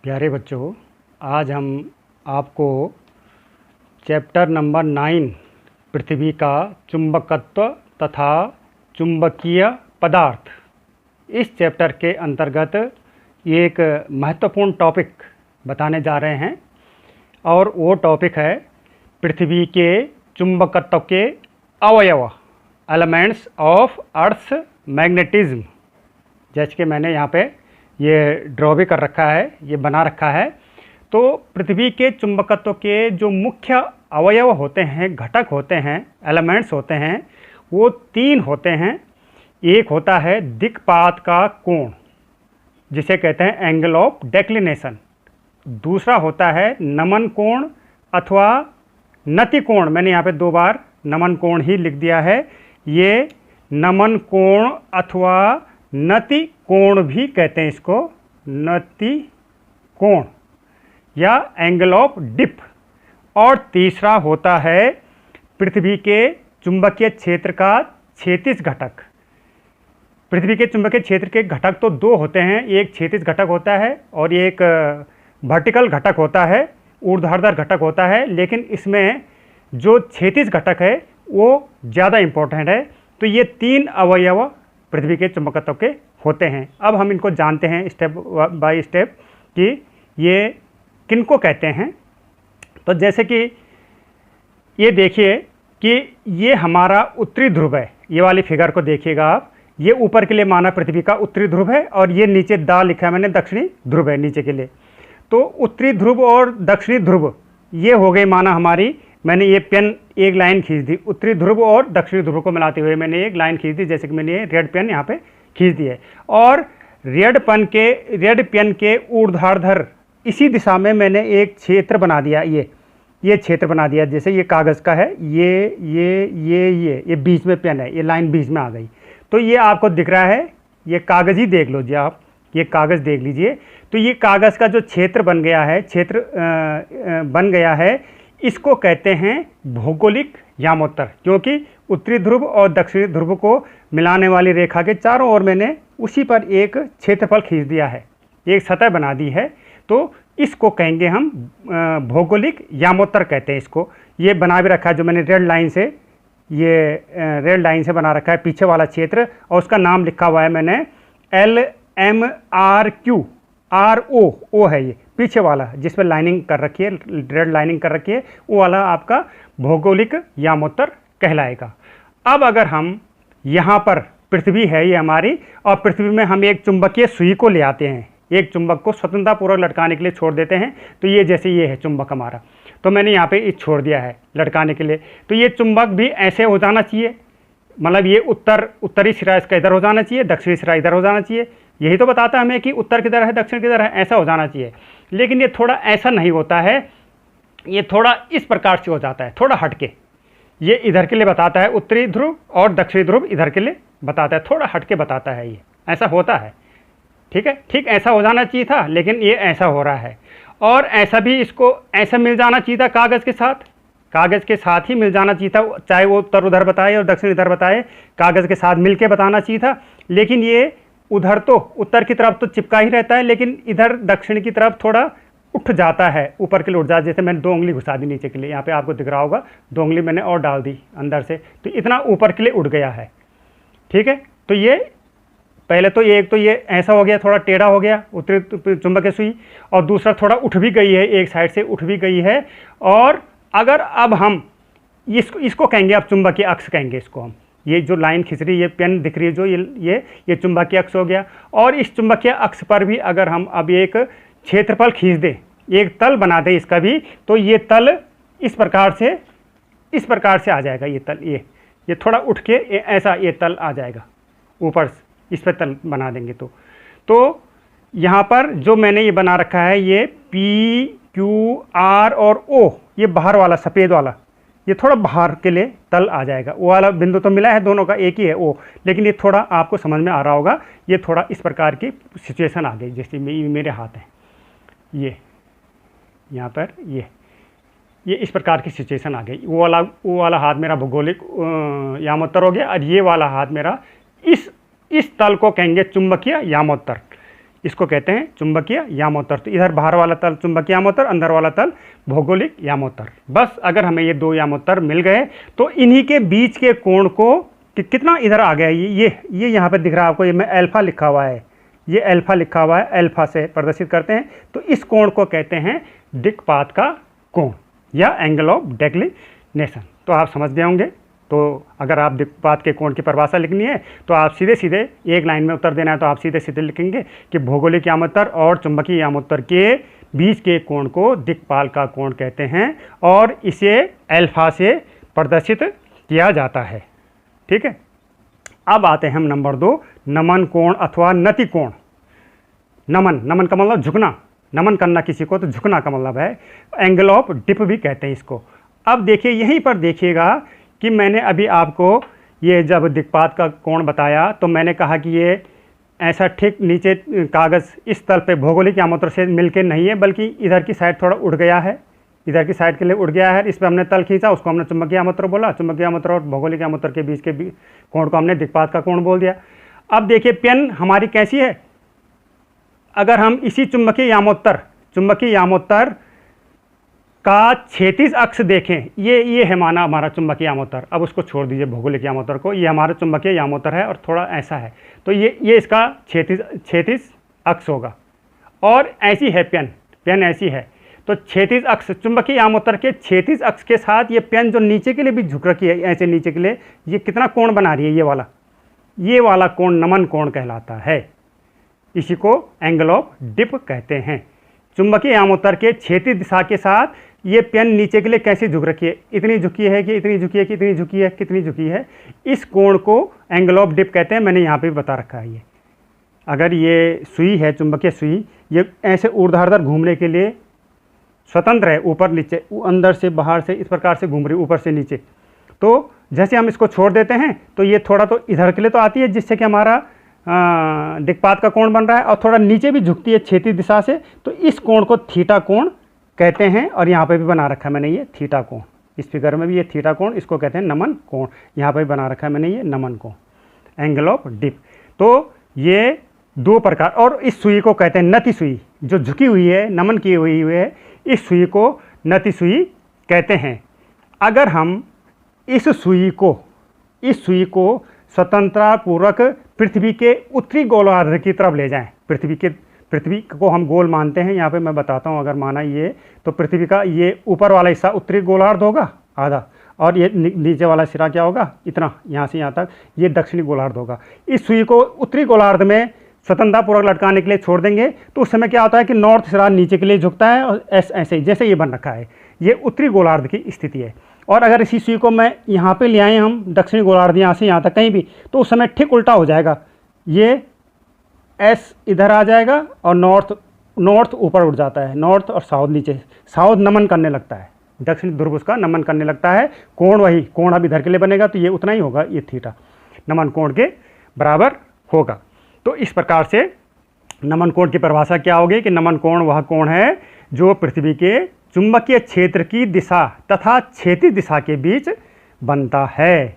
प्यारे बच्चों, आज हम आपको चैप्टर नंबर 9 पृथ्वी का चुंबकत्व तथा चुंबकीय पदार्थ, इस चैप्टर के अंतर्गत एक महत्वपूर्ण टॉपिक बताने जा रहे हैं और वो टॉपिक है पृथ्वी के चुंबकत्व के अवयव, एलिमेंट्स ऑफ अर्थ्स मैग्नेटिज्म। जैसे कि मैंने यहाँ पे ये ड्रॉ भी कर रखा है, ये बना रखा है। तो पृथ्वी के चुंबकत्व के जो मुख्य अवयव होते हैं, घटक होते हैं, एलिमेंट्स होते हैं, वो 3 होते हैं। एक होता है दिक्पात का कोण, जिसे कहते हैं एंगल ऑफ डेक्लिनेशन। दूसरा होता है नमन कोण अथवा नति कोण। मैंने यहाँ पे 2 बार नमन कोण ही लिख दिया है। ये नमन कोण अथवा नति कोण भी कहते हैं इसको, नति कोण या एंगल ऑफ डिप। और तीसरा होता है पृथ्वी के चुंबकीय क्षेत्र का क्षैतिज घटक। पृथ्वी के चुंबकीय क्षेत्र के घटक तो 2 होते हैं, एक क्षैतिज घटक होता है और एक वर्टिकल घटक होता है, ऊर्ध्वाधर घटक होता है। लेकिन इसमें जो क्षैतिज घटक है वो ज़्यादा इम्पोर्टेंट है। तो ये 3 अवयव पृथ्वी के चुंबकत्व के होते हैं। अब हम इनको जानते हैं स्टेप बाय स्टेप कि ये किनको कहते हैं। तो जैसे कि ये देखिए कि ये हमारा उत्तरी ध्रुव है। ये वाली फिगर को देखिएगा आप, ये ऊपर के लिए माना पृथ्वी का उत्तरी ध्रुव है और ये नीचे दा लिखा है मैंने, दक्षिणी ध्रुव है नीचे के लिए। तो उत्तरी ध्रुव और दक्षिणी ध्रुव ये हो गई माना हमारी, मैंने ये पेन एक लाइन खींच दी, उत्तरी ध्रुव और दक्षिणी ध्रुव को मिलाते हुए मैंने एक लाइन खींच दी। जैसे कि मैंने ये रेड पेन यहाँ पे खींच दी है और रेड पेन के ऊर्ध्वाधर इसी दिशा में मैंने एक क्षेत्र बना दिया। ये क्षेत्र बना दिया। जैसे ये कागज़ का है, ये बीच में पेन है, ये लाइन बीच में आ गई। तो ये आपको दिख रहा है, ये कागज़ ही देख लो जी आप, ये कागज़ देख लीजिए। तो ये कागज़ का जो क्षेत्र बन गया है, इसको कहते हैं भौगोलिक यामोत्तर। क्योंकि उत्तरी ध्रुव और दक्षिणी ध्रुव को मिलाने वाली रेखा के चारों ओर मैंने उसी पर एक क्षेत्रफल खींच दिया है, एक सतह बना दी है। तो इसको कहेंगे हम भौगोलिक यामोत्तर कहते हैं इसको। ये बना भी रखा है जो मैंने रेड लाइन से बना रखा है पीछे वाला क्षेत्र, और उसका नाम लिखा हुआ है मैंने LMRQ। RO है ये पीछे वाला, जिसमें लाइनिंग कर रखी है, रेड लाइनिंग कर रखी है, वो वाला आपका भौगोलिक यामोत्तर कहलाएगा। अब अगर हम यहाँ पर पृथ्वी है ये हमारी, और पृथ्वी में हम एक चुंबकीय सुई को ले आते हैं, एक चुंबक को स्वतंत्रतापूर्वक लटकाने के लिए छोड़ देते हैं। तो ये जैसे ये है चुंबक हमारा, तो मैंने यहाँ पे ये छोड़ दिया है लटकाने के लिए। तो ये चुंबक भी ऐसे हो जाना चाहिए, मतलब ये उत्तरी सिरा इसका इधर हो जाना चाहिए, दक्षिणी सिरा इधर हो जाना चाहिए। यही तो बताता है हमें कि उत्तर किधर है, दक्षिण किधर है, ऐसा हो जाना चाहिए। लेकिन ये थोड़ा ऐसा नहीं होता है, ये थोड़ा इस प्रकार से हो जाता है, थोड़ा हटके। ये इधर के लिए बताता है उत्तरी ध्रुव और दक्षिणी ध्रुव इधर के लिए बताता है, थोड़ा हटके बताता है। ये ऐसा होता है, ठीक है, ठीक ऐसा हो जाना चाहिए था, लेकिन ये ऐसा हो रहा है। और ऐसा भी इसको ऐसा मिल जाना चाहिए था कागज़ के साथ ही मिल जाना चाहिए था, चाहे वो उत्तर उधर बताए और दक्षिण इधर बताए, कागज़ के साथ मिल के बताना चाहिए था। लेकिन ये उधर तो उत्तर की तरफ तो चिपका ही रहता है, लेकिन इधर दक्षिण की तरफ थोड़ा उठ जाता है, ऊपर के लिए उठ जाता है। जैसे मैंने 2 उंगली घुसा दी नीचे के लिए, यहाँ पे आपको दिख रहा होगा, 2 उंगली मैंने और डाल दी अंदर से, तो इतना ऊपर के लिए उठ गया है, ठीक है। तो ये पहले तो एक तो ये ऐसा हो गया, थोड़ा टेढ़ा हो गया उत्तरी चुंबकीय सुई, और दूसरा थोड़ा उठ भी गई है, एक साइड से उठ भी गई है। और अगर अब हम इसको कहेंगे, अब चुंबकीय अक्ष कहेंगे इसको हम। ये जो लाइन खिंच रही है, ये पेन दिख रही है जो ये चुंबकीय अक्ष हो गया। और इस चुंबकीय अक्ष पर भी अगर हम अब एक क्षेत्रफल खींच दें, एक तल बना दें इसका भी, तो ये तल इस प्रकार से आ जाएगा। ये तल ये थोड़ा उठ के ऐसा ये तल आ जाएगा ऊपर, इस पर तल बना देंगे तो यहाँ पर जो मैंने ये बना रखा है, ये PQR और O, ये बाहर वाला सफ़ेद वाला, ये थोड़ा बाहर के लिए तल आ जाएगा। वो वाला बिंदु तो मिला है, दोनों का एक ही है O, लेकिन ये थोड़ा आपको समझ में आ रहा होगा, ये थोड़ा इस प्रकार की सिचुएशन आ गई। जैसे मेरे हाथ हैं, ये यहाँ पर ये इस प्रकार की सिचुएशन आ गई। वो वाला हाथ मेरा भौगोलिक यामोत्तर हो गया, और ये वाला हाथ मेरा इस तल को कहेंगे चुंबकीय यामोत्तर। इसको कहते हैं चुंबकीय यामोत्तर। तो इधर बाहर वाला तल चुंबकीय यामोत्तर, अंदर वाला तल भौगोलिक यामोत्तर। बस अगर हमें ये दो यामोत्तर मिल गए तो इन्हीं के बीच के कोण को कितना इधर आ गया, ये यहाँ पे दिख रहा है आपको, ये में अल्फा लिखा हुआ है, ये अल्फा लिखा हुआ है, अल्फा से प्रदर्शित करते हैं। तो इस कोण को कहते हैं दिक्पात का कोण या एंगल ऑफ डेक्लिनेशन। तो आप समझ गए होंगे। तो अगर आप दिक्पात के कोण की परिभाषा लिखनी है तो आप सीधे सीधे एक लाइन में उत्तर देना है, तो आप सीधे सीधे लिखेंगे कि भौगोलिक यामोत्तर और चुंबकीय यामोत्तर के बीच के कोण को दिक्पात का कोण कहते हैं और इसे अल्फा से प्रदर्शित किया जाता है। ठीक है, अब आते हैं हम नंबर 2, नमन कोण अथवा नति कोण। नमन का मतलब झुकना, नमन करना किसी को, तो झुकना का मतलब है। एंगल ऑफ डिप भी कहते हैं इसको। अब देखिए, यहीं पर देखिएगा कि मैंने अभी आपको ये जब दिक्पात का कोण बताया तो मैंने कहा कि ये ऐसा ठीक नीचे कागज़ इस तल पे भौगोलिक यामोत्तर से मिलके नहीं है, बल्कि इधर की साइड थोड़ा उड़ गया है, इधर की साइड के लिए उड़ गया है। इस पर हमने तल खींचा, उसको हमने चुंबकीय यामोत्तर बोला। चुंबकीय यामोत्तर और भौगोलिक यामोत्तर के बीच के कोण को हमने दिक्पात का कोण बोल दिया। अब देखिए पेन हमारी कैसी है, अगर हम इसी चुंबकीय यामोत्तर का क्षैतिज अक्ष देखें, ये है माना हमारा चुंबकीय यामोत्तर। अब उसको छोड़ दीजिए भौगोलिक यामोत्तर को, ये हमारा चुंबकीय यामोत्तर है और थोड़ा ऐसा है, तो ये इसका क्षैतिज अक्ष होगा। और ऐसी है पेन ऐसी है, तो क्षैतिज अक्ष चुंबकीय यामोत्तर के क्षैतिज अक्ष के साथ ये पेन जो नीचे के लिए भी झुक रखी है, ऐसे नीचे के लिए, ये कितना कोण बना रही है, ये वाला कोण नमन कोण कहलाता है। इसी को एंगल ऑफ डिप कहते हैं। चुंबकीय यामोत्तर के क्षैतिज दिशा के साथ ये पेन नीचे के लिए कैसे झुक रखी है, इतनी झुकी है कि इतनी झुकी है कि इतनी झुकी है, कितनी झुकी है, इस कोण को एंगल ऑफ डिप कहते हैं। मैंने यहाँ पे भी बता रखा है। ये अगर ये सुई है, चुंबकीय सुई, ये ऐसे ऊर्ध्वाधर घूमने के लिए स्वतंत्र है, ऊपर नीचे, अंदर से बाहर से इस प्रकार से घूम रही, ऊपर से नीचे। तो जैसे हम इसको छोड़ देते हैं तो ये थोड़ा तो इधर के लिए तो आती है, जिससे कि हमारा दिक्पात का कोण बन रहा है, और थोड़ा नीचे भी झुकती है क्षैतिज दिशा से। तो इस कोण को थीटा कोण कहते हैं। और यहाँ पे भी बना रखा है मैंने ये थीटा कोण, इस फिगर में भी ये थीटा कोण, इसको कहते हैं नमन कोण। यहाँ पे भी बना रखा है मैंने ये नमन कोण, एंगल ऑफ डिप। तो ये दो प्रकार। और इस सुई को कहते हैं नति सुई, जो झुकी हुई है, नमन की हुई है, इस सुई को नति सुई कहते हैं। अगर हम इस सुई को स्वतंत्रतापूर्वक पृथ्वी के उत्तरी गोलार्ध की तरफ ले जाएं, पृथ्वी को हम गोल मानते हैं। यहाँ पे मैं बताता हूँ, अगर माना ये, तो पृथ्वी का ये ऊपर वाला हिस्सा उत्तरी गोलार्ध होगा आधा, और ये नीचे वाला सिरा क्या होगा, इतना, यहाँ से यहाँ तक, ये दक्षिणी गोलार्ध होगा। इस सुई को उत्तरी गोलार्ध में स्वतंत्रतापूर्वक लटकाने के लिए छोड़ देंगे तो उस समय क्या होता है कि नॉर्थ सिरा नीचे के लिए झुकता है, और ऐसे ही जैसे ये बन रखा है, ये उत्तरी गोलार्ध की स्थिति है। और अगर इसी सुई को मैं यहाँ पे ले आए हम दक्षिणी गोलार्ध, यहाँ से यहाँ तक कहीं भी, तो उस समय ठीक उल्टा हो जाएगा। ये एस इधर आ जाएगा और नॉर्थ ऊपर उठ जाता है, नॉर्थ और साउथ नीचे, साउथ नमन करने लगता है, दक्षिणी ध्रुव उसका नमन करने लगता है। कोण वही कोण अब इधर के लिए बनेगा, तो ये उतना ही होगा, ये थीटा नमन कोण के बराबर होगा। तो इस प्रकार से नमन कोण की परिभाषा क्या होगी कि नमन कोण वह कोण है जो पृथ्वी के चुंबकीय क्षेत्र की दिशा तथा क्षैतिज दिशा के बीच बनता है।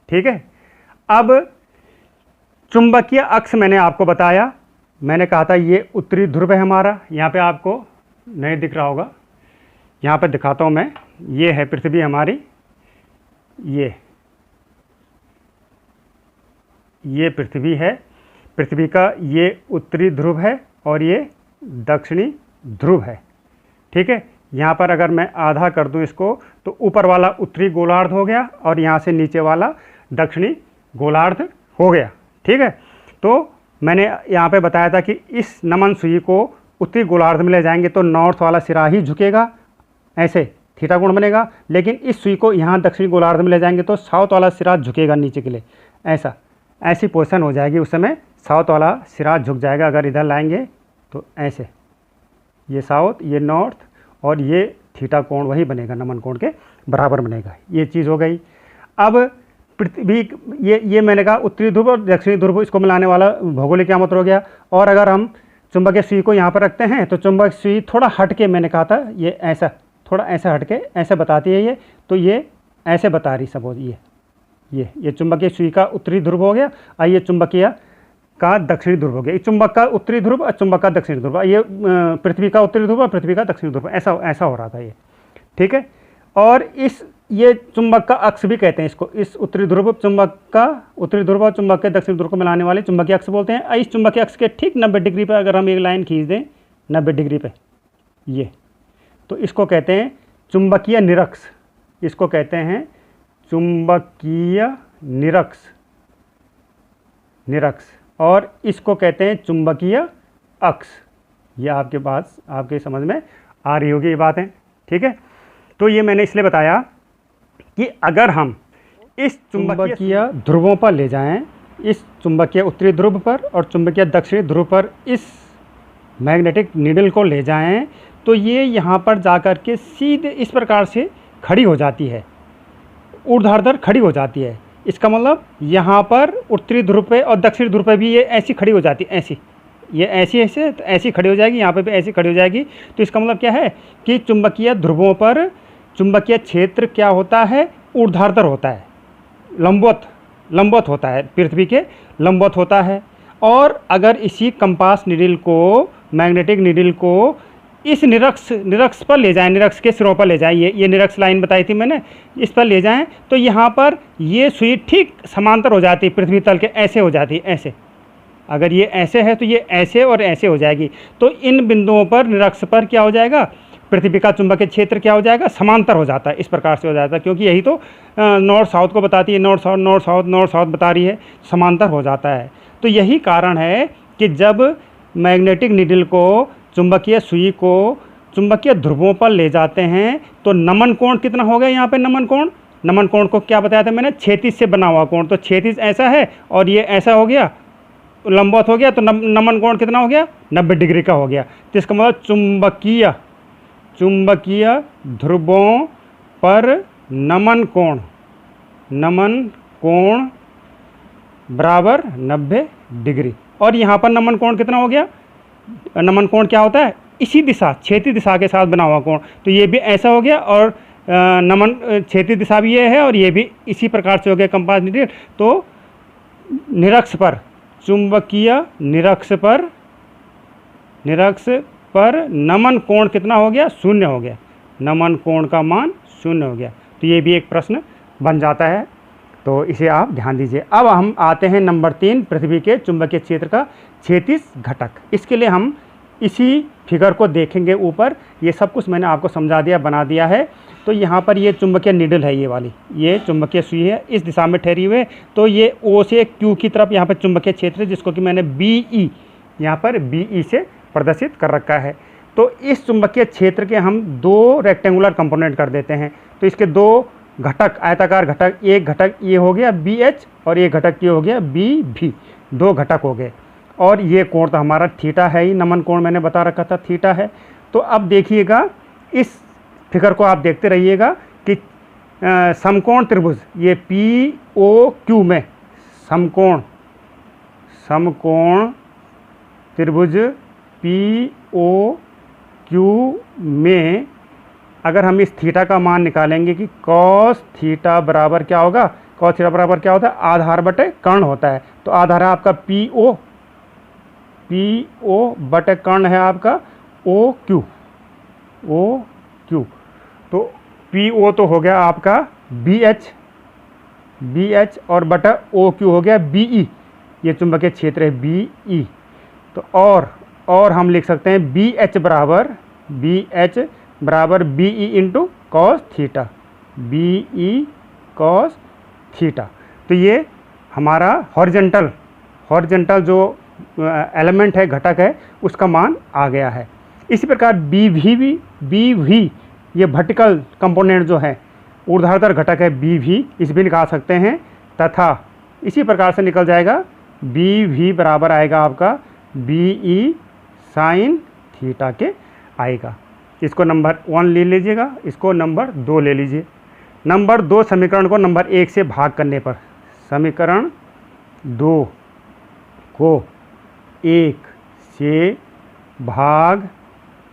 ठीक है, अब चुंबकीय अक्ष मैंने आपको बताया, मैंने कहा था ये उत्तरी ध्रुव है हमारा, यहाँ पे आपको नहीं दिख रहा होगा, यहाँ पे दिखाता हूँ मैं, ये है पृथ्वी हमारी, ये पृथ्वी है, पृथ्वी का ये उत्तरी ध्रुव है और ये दक्षिणी ध्रुव है। ठीक है, यहाँ पर अगर मैं आधा कर दूँ इसको, तो ऊपर वाला उत्तरी गोलार्ध हो गया और यहाँ से नीचे वाला दक्षिणी गोलार्ध हो गया। ठीक है, तो मैंने यहाँ पे बताया था कि इस नमन सुई को उत्तरी गोलार्ध में ले जाएंगे तो नॉर्थ वाला सिरा ही झुकेगा, ऐसे थीटा कोण बनेगा। लेकिन इस सुई को यहाँ दक्षिणी गोलार्ध में ले जाएंगे तो साउथ वाला सिरा झुकेगा नीचे के लिए, ऐसी पोजीशन हो जाएगी, उस समय साउथ वाला सिरा झुक जाएगा। अगर इधर लाएंगे तो ऐसे, ये साउथ, ये नॉर्थ, और ये थीटा कोण वही बनेगा, नमन कोण के बराबर बनेगा। ये चीज़ हो गई। अब पृथ्वी, ये मैंने कहा उत्तरी ध्रुव और दक्षिणी ध्रुव, इसको मिलाने वाला भौगोलिक यामोत्तर हो गया। और अगर हम चुंबकीय सुई को यहाँ पर रखते हैं तो चुंबक सुई थोड़ा हट के, मैंने कहा था ये ऐसा, थोड़ा ऐसा हट के ऐसे बताती है ये, तो ये ऐसे बता रही, सपोज ये चुंबकीय सुई का उत्तरी ध्रुव हो गया और ये चुंबकीय का दक्षिणी ध्रुव हो गया, चुंबक का उत्तरी ध्रुव और चुंबक का दक्षिणी ध्रुव, ये पृथ्वी का उत्तरी ध्रुव और पृथ्वी का दक्षिणी ध्रुव, ऐसा ऐसा हो रहा था ये, ठीक है। और ये चुंबक का अक्ष भी कहते हैं इसको, इस उत्तरी ध्रुव चुंबक का उत्तरी ध्रुव और चुंबक के दक्षिणी ध्रुव को मिलाने वाले चुंबकीय अक्ष बोलते हैं। इस चुंबकीय अक्ष के ठीक 90 डिग्री पर अगर हम एक लाइन खींच दें 90 डिग्री पे ये, तो इसको कहते हैं चुंबकीय निरक्ष, इसको कहते हैं चुंबकीय निरक्ष और इसको कहते हैं चुंबकीय अक्ष। ये आपके पास आपके समझ में आ रही होगी ये बातें, ठीक है। तो ये मैंने इसलिए बताया कि अगर हम इस चुंबकीय ध्रुवों पर ले जाएं, इस चुंबकीय उत्तरी ध्रुव पर और चुंबकीय दक्षिणी ध्रुव पर इस मैग्नेटिक नीडल को ले जाएं, तो ये यहाँ पर जाकर के सीधे इस प्रकार से खड़ी हो जाती है, ऊर्ध्वाधर खड़ी हो जाती है। इसका मतलब यहाँ पर उत्तरी ध्रुव पे और दक्षिणी ध्रुव पे भी ये ऐसी खड़ी हो जाती है, ऐसी, ये ऐसे तो ऐसी खड़ी हो जाएगी, यहाँ पे भी ऐसी खड़ी हो जाएगी। तो इसका मतलब क्या है कि चुंबकीय ध्रुवों पर चुंबकीय क्षेत्र क्या होता है, ऊर्ध्वाधर होता है, लंबवत होता है, पृथ्वी के लंबवत होता है। और अगर इसी कंपास नीडल को, मैग्नेटिक नीडल को इस निरक्ष पर ले जाएं, निरक्ष के सिरों पर ले जाएं, ये निरक्ष लाइन बताई थी मैंने, इस पर ले जाएं, तो यहाँ पर ये सुई ठीक समांतर हो जाती है पृथ्वी तल के, ऐसे हो जाती है, ऐसे। अगर ये ऐसे है तो ये ऐसे और ऐसे हो जाएगी। तो इन बिंदुओं पर निरक्ष पर क्या हो जाएगा, पृथ्वी का चुंबकीय क्षेत्र क्या हो जाएगा, समांतर हो जाता है, इस प्रकार से हो जाता है, क्योंकि यही तो नॉर्थ साउथ को बताती है, नॉर्थ साउथ बता रही है, समांतर हो जाता है। तो यही कारण है कि जब मैग्नेटिक नीडल को, चुंबकीय सुई को चुंबकीय ध्रुवों पर ले जाते हैं तो नमन कोण कितना हो गया यहाँ पे, नमन कोण को क्या बताया था मैंने, क्षैतिज से बना हुआ कोण। तो क्षैतिज ऐसा है और ये ऐसा हो गया, लंबवत हो गया, तो नमन कोण कितना हो गया, 90 डिग्री का हो गया। तो इसका मतलब चुंबकीय ध्रुवों पर नमन कोण बराबर 90 डिग्री। और यहाँ पर नमन कोण कितना हो गया, नमन कोण क्या होता है, इसी दिशा, क्षैतिज दिशा के साथ बना हुआ कोण। तो ये भी ऐसा हो गया और नमन क्षैतिज दिशा भी ये है और ये भी इसी प्रकार से हो गया कंपास नीडल। तो निरक्ष पर, चुंबकीय निरक्ष पर नमन कोण कितना हो गया, 0 हो गया, नमन कोण का मान 0 हो गया। तो ये भी एक प्रश्न बन जाता है, तो इसे आप ध्यान दीजिए। अब हम आते हैं नंबर 3, पृथ्वी के चुंबकीय क्षेत्र का क्षैतिज घटक। इसके लिए हम इसी फिगर को देखेंगे ऊपर, ये सब कुछ मैंने आपको समझा दिया, बना दिया है। तो यहाँ पर ये चुंबकीय नीडल है, ये वाली, ये चुंबकीय सुई है, इस दिशा में ठहरी हुई है। तो ये O से Q की तरफ यहाँ पर चुंबकीय क्षेत्र है, जिसको कि मैंने BE यहाँ पर BE से प्रदर्शित कर रखा है। तो इस चुंबकीय क्षेत्र के हम 2 रेक्टेंगुलर कंपोनेंट कर देते हैं। तो इसके 2 घटक, आयताकार घटक, एक घटक ये हो गया BH और एक घटक ये हो गया BV, 2 घटक हो गए। और ये कोण तो हमारा थीटा है ही, नमन कोण मैंने बता रखा था थीटा है। तो अब देखिएगा इस फिगर को आप देखते रहिएगा कि समकोण त्रिभुज, ये POQ में समकोण त्रिभुज POQ में अगर हम इस थीटा का मान निकालेंगे कि cos थीटा बराबर क्या होगा, cos थीटा बराबर क्या होता है, आधार बटे कर्ण होता है। तो आधार है आपका PO बटे कर्ण है आपका OQ। तो PO तो हो गया आपका BH और बटा OQ हो गया BE, ये चुंबकीय क्षेत्र है BE। तो और हम लिख सकते हैं BH बराबर BE into cos theta, BE cos theta. तो ये हमारा हॉरिजेंटल जो एलिमेंट है, घटक है, उसका मान आ गया है। इसी प्रकार BV ये वर्टिकल कंपोनेंट जो है, ऊर्ध्वाधर घटक है BV, इस भी निकाल सकते हैं। तथा इसी प्रकार से निकल जाएगा BV बराबर आएगा आपका BE साइन थीटा के आएगा। इसको नंबर 1 ले लीजिएगा, इसको नंबर 2 ले लीजिए। नंबर 2 समीकरण को नंबर 1 से भाग करने पर, समीकरण 2 को 1 से भाग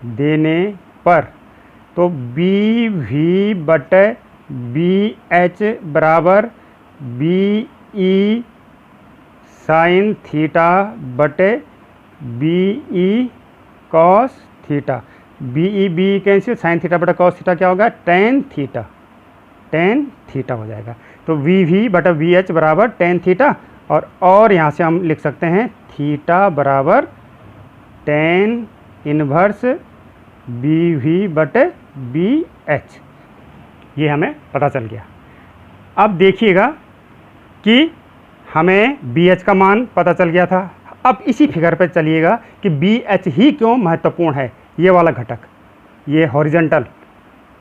देने पर, तो BV बटे BH बराबर BE साइन थीटा बटे B E cos theta, B cancel, sine theta बटा कॉस थीटा क्या होगा, टेन थीटा हो जाएगा। तो वी बटा वी एच बराबर टेन थीटा, और यहाँ से हम लिख सकते हैं थीटा बराबर टेन इनवर्स बी वी बटे बी एच, ये हमें पता चल गया। अब देखिएगा कि हमें बी एच का मान पता चल गया था। अब इसी फिगर पे चलिएगा कि बी एच ही क्यों महत्वपूर्ण है, ये वाला घटक, ये हॉरिजॉन्टल,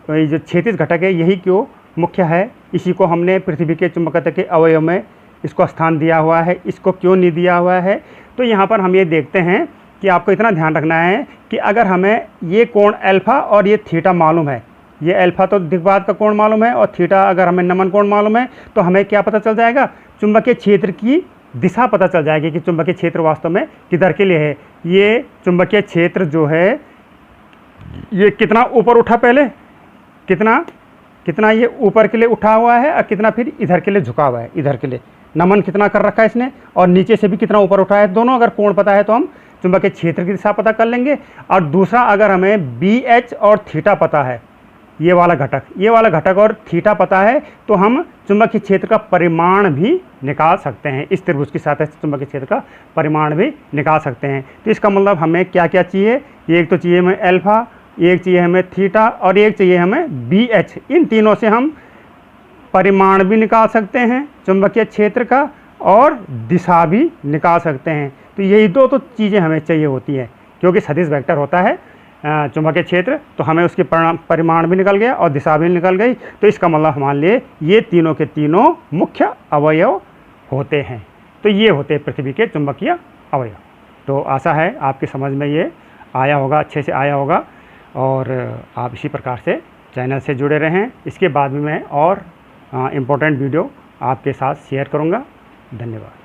तो ये जो क्षैतिज घटक है यही क्यों मुख्य है, इसी को हमने पृथ्वी के चुंबकत्व के अवयव में इसको स्थान दिया हुआ है, इसको क्यों नहीं दिया हुआ है। तो यहाँ पर हम ये देखते हैं कि आपको इतना ध्यान रखना है कि अगर हमें ये कोण अल्फा और ये थीटा मालूम है, ये अल्फा तो दिग्भाग का कोण मालूम है और थीटा अगर हमें नमन कोण मालूम है, तो हमें क्या पता चल जाएगा, चुंबकीय क्षेत्र की दिशा पता चल जाएगी कि चुंबकीय क्षेत्र वास्तव में किधर के लिए है। ये चुंबकीय क्षेत्र जो है ये कितना ऊपर उठा, पहले कितना ये ऊपर के लिए उठा हुआ है और कितना फिर इधर के लिए झुका हुआ है, इधर के लिए नमन कितना कर रखा है इसने, और नीचे से भी कितना ऊपर उठा है। दोनों अगर कोण पता है तो हम चुंबकीय क्षेत्र की दिशा पता कर लेंगे। और दूसरा, अगर हमें बी एच और थीटा पता है, ये वाला घटक और थीटा पता है, तो हम चुंबकीय क्षेत्र का परिमाण भी निकाल सकते हैं। इस त्रिभुज की सतह से चुंबकीय क्षेत्र का परिमाण भी निकाल सकते हैं। तो इसका मतलब हमें क्या क्या चाहिए, एक तो चाहिए हमें अल्फा, एक चाहिए हमें थीटा और एक चाहिए हमें बी एच। इन तीनों से हम परिमाण भी निकाल सकते हैं चुंबकीय क्षेत्र का और दिशा भी निकाल सकते हैं। तो यही दो तो चीज़ें हमें चाहिए होती हैं, क्योंकि सदिश वेक्टर होता है चुंबकीय क्षेत्र, तो हमें उसके परिमाण भी निकल गया और दिशा भी निकल गई। तो इसका मतलब हमारे लिए ये तीनों के तीनों मुख्य अवयव होते हैं। तो ये होते हैं पृथ्वी के चुंबकीय अवयव। तो आशा है आपकी समझ में ये आया होगा, अच्छे से आया होगा, और आप इसी प्रकार से चैनल से जुड़े रहें। इसके बाद में मैं और इम्पोर्टेंट वीडियो आपके साथ शेयर करूँगा। धन्यवाद।